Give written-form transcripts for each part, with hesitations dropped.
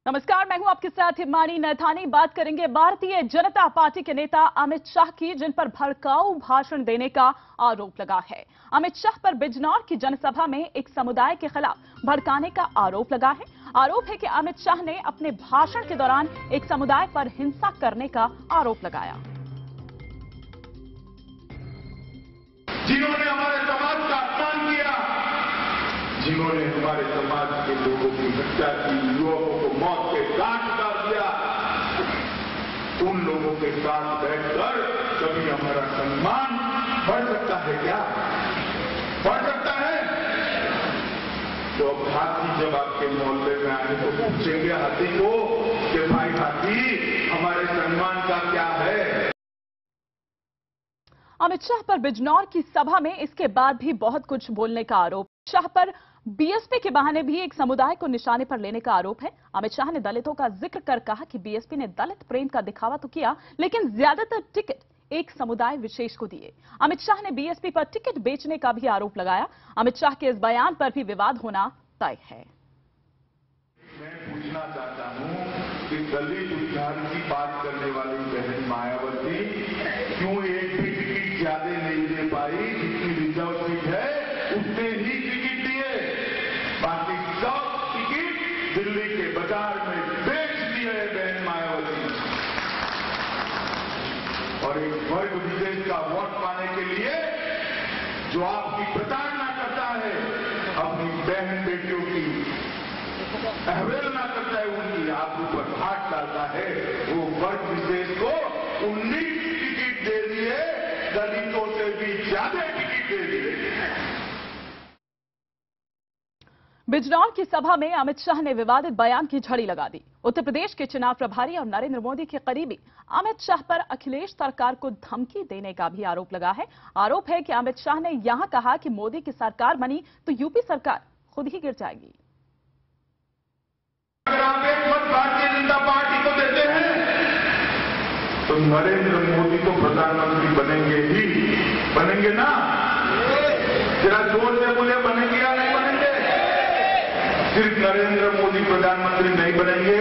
नमस्कार, मैं हूं आपके साथ हिमानी नैथानी। बात करेंगे भारतीय जनता पार्टी के नेता अमित शाह की, जिन पर भड़काऊ भाषण देने का आरोप लगा है। अमित शाह पर बिजनौर की जनसभा में एक समुदाय के खिलाफ भड़काने का आरोप लगा है। आरोप है कि अमित शाह ने अपने भाषण के दौरान एक समुदाय पर हिंसा करने का आरोप लगाया। जिन्होंने हमारे समाज का अपमान किया, जिन्होंने हमारे समाज के लोगों की हत्या की, युवकों को मौत के घाट उतार दिया, उन लोगों के साथ बैठकर कभी हमारा सम्मान बढ़ सकता है क्या? बढ़ सकता है? तो अब हाथी जब आपके मोहल्ले में आए तो पूछेंगे हाथी को कि भाई हाथी, हमारे सम्मान का क्या है? अमित शाह पर बिजनौर की सभा में इसके बाद भी बहुत कुछ बोलने का आरोप। शाह पर बीएसपी के बहाने भी एक समुदाय को निशाने पर लेने का आरोप है। अमित शाह ने दलितों का जिक्र कर कहा कि बीएसपी ने दलित प्रेम का दिखावा तो किया, लेकिन ज्यादातर टिकट एक समुदाय विशेष को दिए। अमित शाह ने बीएसपी पर टिकट बेचने का भी आरोप लगाया। अमित शाह के इस बयान पर भी विवाद होना तय है। मैं पूछना चाहता हूं कि दलित उद्धार की बात करने वाली बहन मायावती क्यों एक भी टिकट ज्यादा नहीं दे पाई? जितनी रिजर्व सीट है उतने ही टिकट दिए, बाकी सब टिकट दिल्ली के बाजार में बेच दिए बहन मायावती। और एक वर्ग विशेष का वोट पाने के लिए जो आपकी प्रताड़ना करता है, अपनी बहन बेटियों की अवहेलना करता है, उनकी आंखों पर हाथ डालता है, वो वर्ग विशेष को 19 टिकट दे दिए, दलितों से भी ज्यादा टिकट दे दिए। बिजनौर की सभा में अमित शाह ने विवादित बयान की झड़ी लगा दी। उत्तर प्रदेश के चुनाव प्रभारी और नरेंद्र मोदी के करीबी अमित शाह पर अखिलेश सरकार को धमकी देने का भी आरोप लगा है। आरोप है कि अमित शाह ने यहां कहा कि मोदी की सरकार बनी तो यूपी सरकार खुद ही गिर जाएगी। अगर आप एक मत भारतीय जनता पार्टी को देते हैं तो नरेंद्र मोदी तो प्रधानमंत्री बनेंगे ना? जरा जोर से बोले, बनेंगे या नहीं बनेंगे? सिर्फ नरेंद्र मोदी प्रधानमंत्री नहीं बनेंगे,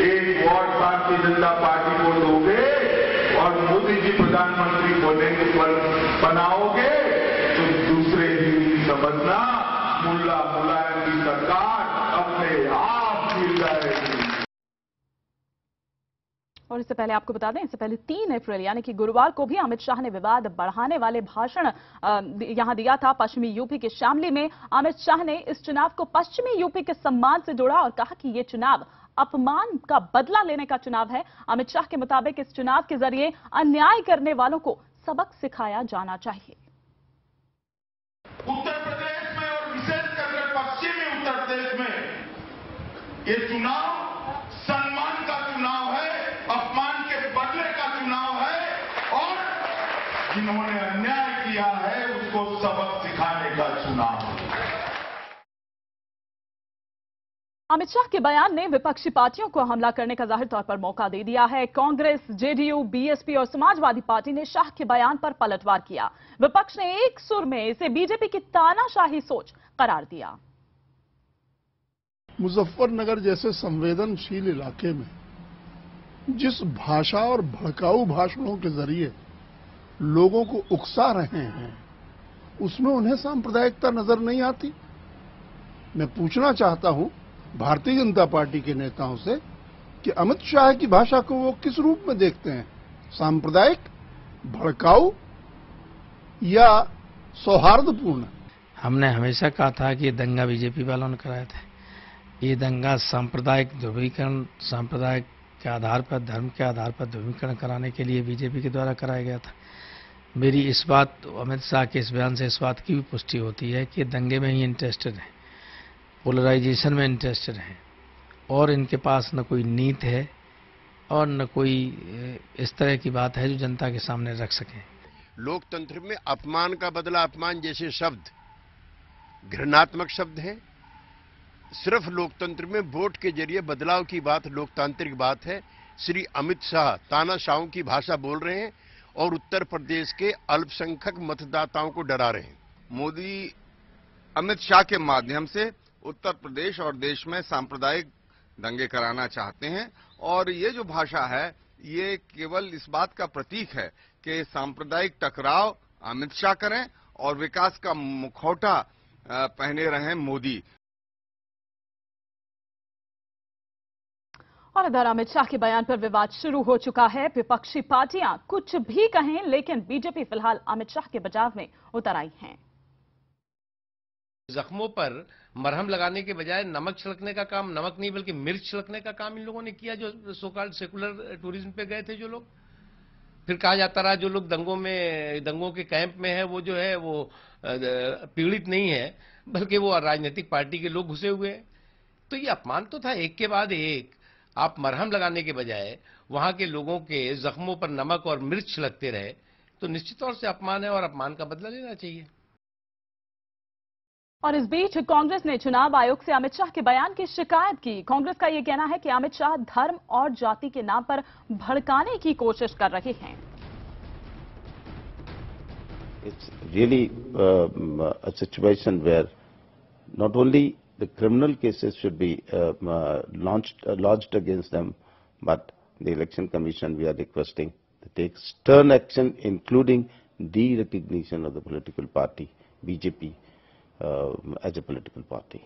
एक वोट भारतीय जनता पार्टी को दोगे और मोदी जी प्रधानमंत्री बनाओगे तो दूसरे ही समझना मुलायम की सरकार अपने आप गिर जाएगी। और इससे पहले आपको बता दें, इससे पहले 3 अप्रैल यानी कि गुरुवार को भी अमित शाह ने विवाद बढ़ाने वाले भाषण यहां दिया था। पश्चिमी यूपी के शामली में अमित शाह ने इस चुनाव को पश्चिमी यूपी के सम्मान से जोड़ा और कहा कि यह चुनाव अपमान का बदला लेने का चुनाव है। अमित शाह के मुताबिक इस चुनाव के जरिए अन्याय करने वालों को सबक सिखाया जाना चाहिए। उत्तर प्रदेश में और विशेषकर पश्चिमी उत्तर प्रदेश में ये चुनाव सम्मान का चुनाव है, अपमान के बदले का चुनाव है और जिन्होंने अन्याय किया है उसको सबक सिखाने का चुनाव है। अमित शाह के बयान ने विपक्षी पार्टियों को हमला करने का जाहिर तौर पर मौका दे दिया है। कांग्रेस, जेडीयू, बीएसपी और समाजवादी पार्टी ने शाह के बयान पर पलटवार किया। विपक्ष ने एक सुर में इसे बीजेपी की तानाशाही सोच करार दिया। मुजफ्फरनगर जैसे संवेदनशील इलाके में जिस भाषा और भड़काऊ भाषणों के जरिए लोगों को उकसा रहे हैं, उसमें उन्हें सांप्रदायिकता नजर नहीं आती। मैं पूछना चाहता हूं भारतीय जनता पार्टी के नेताओं से कि अमित शाह की भाषा को वो किस रूप में देखते हैं, सांप्रदायिक, भड़काऊ या सौहार्दपूर्ण? हमने हमेशा कहा था कि ये दंगा बीजेपी वालों ने कराया था। ये दंगा सांप्रदायिक ध्रुवीकरण, सांप्रदायिक के आधार पर, धर्म के आधार पर ध्रुवीकरण कराने के लिए बीजेपी के द्वारा कराया गया था। मेरी इस बात, अमित शाह के इस बयान से इस बात की भी पुष्टि होती है कि दंगे में ही इंटरेस्टेड हैं, पोलराइजेशन में इंटरेस्टेड हैं और इनके पास न कोई नीति है और न कोई इस तरह की बात है जो जनता के सामने रख सकें। लोकतंत्र में अपमान का बदला अपमान जैसे शब्द घृणात्मक शब्द हैं। सिर्फ लोकतंत्र में वोट के जरिए बदलाव की बात लोकतांत्रिक बात है। श्री अमित शाह तानाशाहों की भाषा बोल रहे हैं और उत्तर प्रदेश के अल्पसंख्यक मतदाताओं को डरा रहे हैं। मोदी अमित शाह के माध्यम से उत्तर प्रदेश और देश में सांप्रदायिक दंगे कराना चाहते हैं। और ये जो भाषा है ये केवल इस बात का प्रतीक है कि सांप्रदायिक टकराव अमित शाह करें और विकास का मुखौटा पहने रहें मोदी। और इधर अमित शाह के बयान पर विवाद शुरू हो चुका है। विपक्षी पार्टियां कुछ भी कहें, लेकिन बीजेपी फिलहाल अमित शाह के बचाव में उतर आई हैं। जख्मों पर मरहम लगाने के बजाय नमक छिड़कने का काम, नमक नहीं बल्कि मिर्च छिड़कने का काम इन लोगों ने किया, जो सोकॉल्ड सेकुलर टूरिज्म पे गए थे जो लोग। फिर कहा जाता रहा जो लोग दंगों के कैंप में है वो जो है वो पीड़ित नहीं है, बल्कि वो राजनीतिक पार्टी के लोग घुसे हुए हैं। तो ये अपमान तो था, एक के बाद एक आप मरहम लगाने के बजाय वहां के लोगों के जख्मों पर नमक और मिर्च छिड़कते रहे, तो निश्चित तौर से अपमान है और अपमान का बदला लेना चाहिए। और इस बीच कांग्रेस ने चुनाव आयोग से अमित शाह के बयान की शिकायत की। कांग्रेस का यह कहना है कि अमित शाह धर्म और जाति के नाम पर भड़काने की कोशिश कर रहे हैं। It's really a situation where not only the criminal cases should be lodged against them, but the Election Commission, we are requesting to take stern action, including de-recognition of the political party, BJP, as a political party.